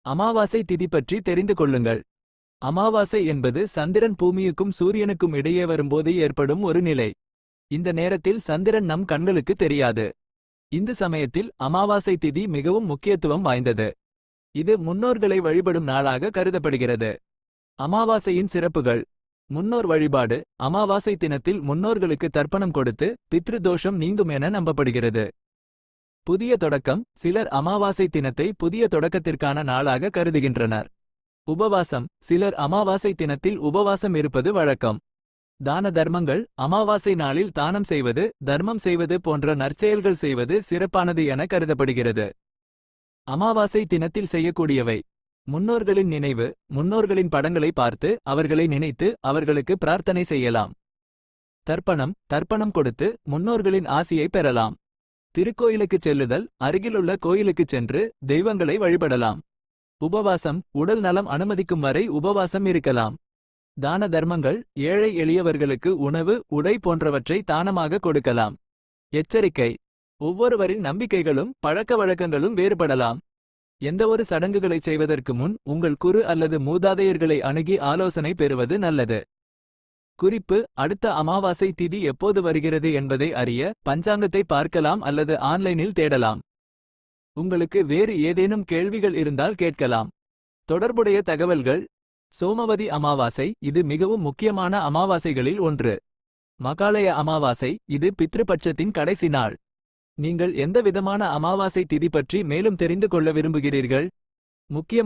அமாவாசை திதி பற்றி தெரிந்து கொள்ளுங்கள். அமாவாசை என்பது சந்திரன் பூமியுக்கும் சூரியனுக்கும் இடையே வரும்போது ஏற்படும் ஒரு நிலை. இந்த நேரத்தில் சந்திரன் நம் கண்களுக்கு தெரியாது. இந்த சமயத்தில் அமாவாசை திதி மிகவும் முக்கியத்துவம் வாய்ந்தது. இது முன்னோர்களை வழிபடும் நாளாக கருதப்படுகிறது. அமாவாசையின் சிறப்புகள். முன்னோர் வழிபாடு. அமாவாசை தினத்தில் முன்னோர்களுக்கு தர்ப்பணம் கொடுத்து பித்ரு தோஷம் நீங்கும் என நம்பப்படுகிறது. புதிய தொடக்கம். சிலர் அமாவாசை தினத்தை புதிய தொடக்கத்திற்கான நாளாக கருதுகின்றனர். உபவாசம். சிலர் அமாவாசை தினத்தில் உபவாசம் இருப்பது வழக்கம். தான தர்மங்கள். அமாவாசை நாளில் தானம் செய்வது, தர்மம் செய்வது போன்ற நற்செயல்கள் செய்வது சிறப்பானது என கருதப்படுகிறது. அமாவாசை தினத்தில் செய்யக்கூடியவை. முன்னோர்களின் நினைவு. முன்னோர்களின் படங்களை பார்த்து அவர்களை நினைத்து அவர்களுக்கு பிரார்த்தனை செய்யலாம். தர்ப்பணம். தர்ப்பணம் கொடுத்து முன்னோர்களின் ஆசியை பெறலாம். திருக்கோயிலுக்குச் செல்லுதல். அருகிலுள்ள கோயிலுக்குச் சென்று தெய்வங்களை வழிபடலாம். உபவாசம். உடல் நலம் அனுமதிக்கும் வரை உபவாசம் இருக்கலாம். தான தர்மங்கள். ஏழை எளியவர்களுக்கு உணவு, உடை போன்றவற்றை தானமாக கொடுக்கலாம். எச்சரிக்கை. ஒவ்வொருவரின் நம்பிக்கைகளும் பழக்க வழக்கங்களும் வேறுபடலாம். எந்தவொரு சடங்குகளைச் செய்வதற்கு முன் உங்கள் குரு அல்லது மூதாதையர்களை அணுகி ஆலோசனை பெறுவது நல்லது. குறிப்பு. அடுத்த அமாவாசை திதி எப்போது வருகிறது என்பதை அறிய பஞ்சாங்கத்தை பார்க்கலாம் அல்லது ஆன்லைனில் தேடலாம். உங்களுக்கு வேறு ஏதேனும் கேள்விகள் இருந்தால் கேட்கலாம். தொடர்புடைய தகவல்கள். சோமவதி அமாவாசை. இது மிகவும் முக்கியமான அமாவாசைகளில் ஒன்று. மகாலய அமாவாசை. இது பித்ருபட்சத்தின் கடைசி நாள். நீங்கள் எந்த விதமான அமாவாசை திதி பற்றி மேலும் தெரிந்து கொள்ள விரும்புகிறீர்கள்? முக்கியமான